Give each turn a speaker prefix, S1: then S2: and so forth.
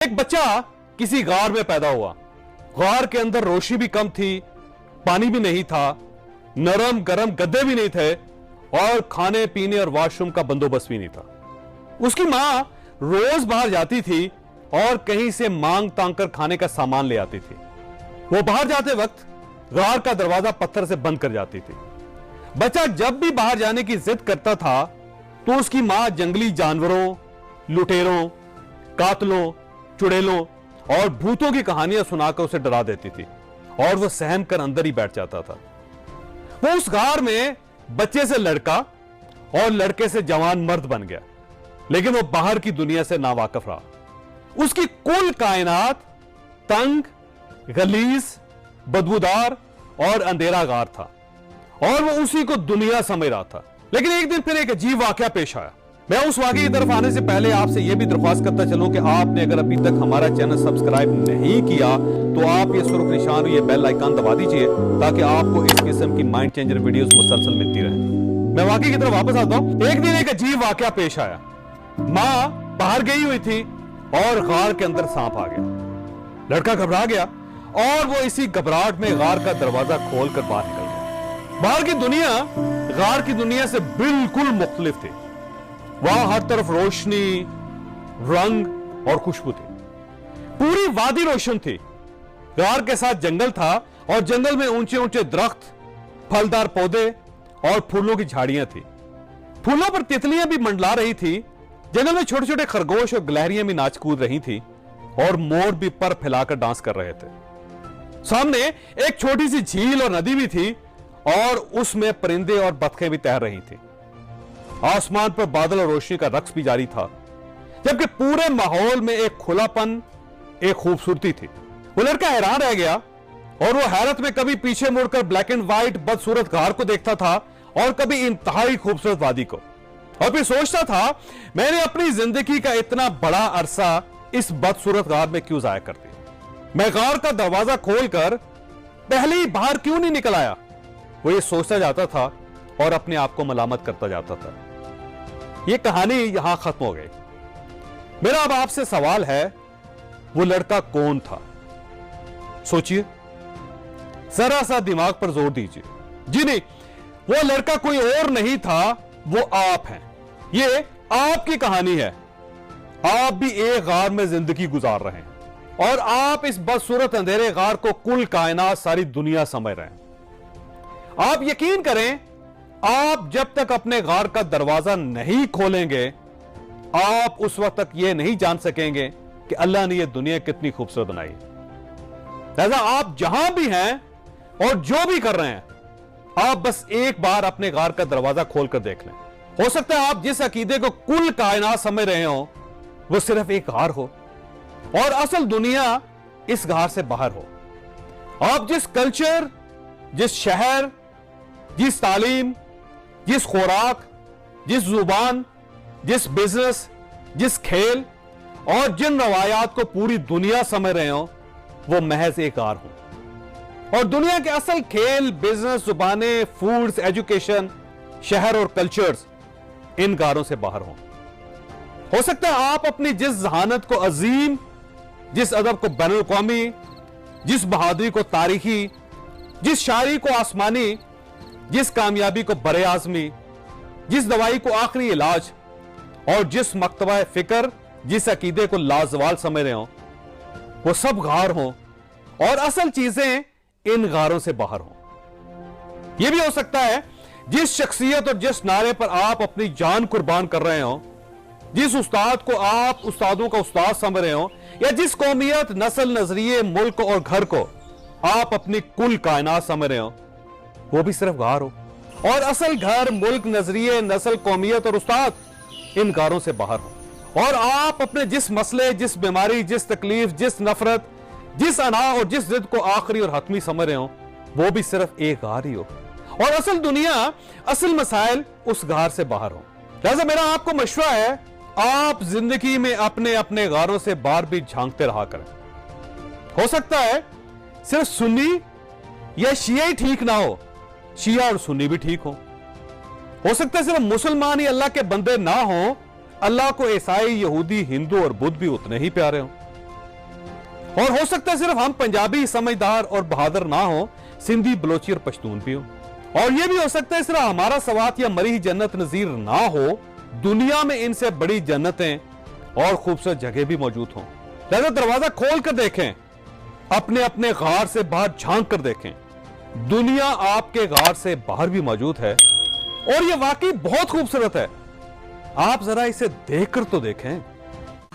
S1: एक बच्चा किसी गार में पैदा हुआ। गार के अंदर रोशनी भी कम थी, पानी भी नहीं था, नरम गरम गद्दे भी नहीं थे और खाने पीने और वॉशरूम का बंदोबस्त भी नहीं था। उसकी मां रोज बाहर जाती थी और कहीं से मांग तांग कर खाने का सामान ले आती थी। वो बाहर जाते वक्त गार का दरवाजा पत्थर से बंद कर जाती थी। बच्चा जब भी बाहर जाने की जिद करता था तो उसकी मां जंगली जानवरों, लुटेरों, कातलों, चुड़ैलों और भूतों की कहानियां सुनाकर उसे डरा देती थी और वह सहम कर अंदर ही बैठ जाता था। वो उस गार में बच्चे से लड़का और लड़के से जवान मर्द बन गया, लेकिन वो बाहर की दुनिया से नावाकिफ रहा। उसकी कुल कायनात तंग, गलीज, बदबूदार और अंधेरा गार था और वो उसी को दुनिया समझ रहा था। लेकिन एक दिन फिर एक अजीब वाकया पेश आया। मैं उस वाकये की तरफ आने से पहले आपसे यह भी दरख्वास्त करता चलूं कि आपने अगर अभी तक हमारा चैनल सब्सक्राइब नहीं किया तो आप ये सुर्ख निशान और ये बेल आइकन दबा दीजिए ताकि आपको इस किस्म की माइंड चेंजर वीडियोस मुसलसल मिलती रहे। मैं वाकये की तरफ वापस आता हूं। एक दिन एक अजीब वाकया पेश आया। मां बाहर गई हुई थी और गार के अंदर सांप आ गया। लड़का घबरा गया और वो इसी घबराहट में गार का दरवाजा खोलकर बाहर निकल गया। बाहर की दुनिया गार की दुनिया से बिल्कुल मुख्तलिफ थी। वहां हर तरफ रोशनी, रंग और खुशबू थी। पूरी वादी रोशन थी। गार के साथ जंगल था और जंगल में ऊंचे ऊंचे दरख्त, फलदार पौधे और फूलों की झाड़ियां थी। फूलों पर तितलियां भी मंडला रही थी। जंगल में छोटे छोटे खरगोश और गिलहरियां भी नाच कूद रही थी और मोर भी पर फैलाकर डांस कर रहे थे। सामने एक छोटी सी झील और नदी भी थी और उसमें परिंदे और बतखें भी तैर रही थी। आसमान पर बादल और रोशनी का रक्स भी जारी था, जबकि पूरे माहौल में एक खुलापन, एक खूबसूरती थी। वो लड़का हैरान रह गया और वो हैरत में कभी पीछे मुड़कर ब्लैक एंड व्हाइट बदसूरत गार को देखता था और कभी इंतहाई खूबसूरत वादी को, और फिर सोचता था मैंने अपनी जिंदगी का इतना बड़ा अरसा इस बदसूरत गार में क्यों जाया कर दिया। मैं गार का दरवाजा खोलकर पहले ही बाहर क्यों नहीं निकल आया। वो ये सोचता जाता था और अपने आप को मलामत करता जाता था। यह कहानी यहां खत्म हो गई। मेरा अब आपसे सवाल है, वो लड़का कौन था? सोचिए, जरा सा दिमाग पर जोर दीजिए। जी नहीं, वो लड़का कोई और नहीं था, वो आप हैं। ये आपकी कहानी है। आप भी एक गार में जिंदगी गुजार रहे हैं और आप इस बदसूरत अंधेरे गार को कुल कायनात, सारी दुनिया समझ रहे हैं। आप यकीन करें, आप जब तक अपने गार का दरवाजा नहीं खोलेंगे, आप उस वक्त तक यह नहीं जान सकेंगे कि अल्लाह ने यह दुनिया कितनी खूबसूरत बनाई। लिहाजा आप जहां भी हैं और जो भी कर रहे हैं, आप बस एक बार अपने गार का दरवाजा खोलकर देख लें। हो सकता है आप जिस अकीदे को कुल कायनात समझ रहे हो वो सिर्फ एक गार हो और असल दुनिया इस गार से बाहर हो। आप जिस कल्चर, जिस शहर, जिस तालीम, जिस खुराक, जिस जुबान, जिस बिजनेस, जिस खेल और जिन रवायात को पूरी दुनिया समझ रहे हो, वो महज एक गार हो। और दुनिया के असल खेल, बिजनेस, जुबानें, फूड्स, एजुकेशन, शहर और कल्चर्स इन गारों से बाहर हो सकता है आप अपनी जिस जहानत को अजीम, जिस अदब को बैनुल क़ौमी, जिस बहादुरी को तारीखी, जिस शायरी को आसमानी, जिस कामयाबी को बरे आजमी, जिस दवाई को आखिरी इलाज और जिस मकतबा फिक्र, जिस अकीदे को लाजवाल समझ रहे हो, वो सब गार हो और असल चीजें इन गारों से बाहर हो। यह भी हो सकता है जिस शख्सियत और जिस नारे पर आप अपनी जान कुर्बान कर रहे हो, जिस उस्ताद को आप उस्तादों का उस्ताद समझ रहे हो, या जिस कौमियत, नस्ल, नजरिए, मुल्क और घर को आप अपनी कुल कायनात समझ रहे हो, वो भी सिर्फ गार हो। और असल घर, मुल्क, नजरिए, नस्ल, कौमियत और उस्ताद इन गारों से बाहर हो। और आप अपने जिस मसले, जिस बीमारी, जिस तकलीफ, जिस नफरत, जिस अना और जिस जिद को आखिरी और हतमी समझ रहे हो, वो भी सिर्फ एक गार ही हो। और असल दुनिया, असल मसाइल उस गार से बाहर हो। लिहाजा मेरा आपको मशवरा है, आप जिंदगी में अपने अपने गारों से बाहर भी झांकते रहा करें। हो सकता है सिर्फ सुन्नी या शिया ही ठीक ना हो, शिया और सुन्नी भी ठीक हो सकता है सिर्फ मुसलमान ही अल्लाह के बंदे ना हो, अल्लाह को ईसाई, यहूदी, हिंदू और बुद्ध भी उतने ही प्यारे हों। और हो सकता है सिर्फ हम पंजाबी समझदार और बहादुर ना हो, सिंधी, बलोची और पश्तून भी हो। और यह भी हो सकता है सिर्फ हमारा सवात या मरी ही जन्नत नजीर ना हो, दुनिया में इनसे बड़ी जन्नतें और खूबसूरत जगह भी मौजूद हों। लिहाजा दरवाजा खोल कर देखें, अपने अपने गार से बाहर झांक कर देखें, दुनिया आपके गार से बाहर भी मौजूद है और यह वाकई बहुत खूबसूरत है। आप जरा इसे देखकर तो देखें।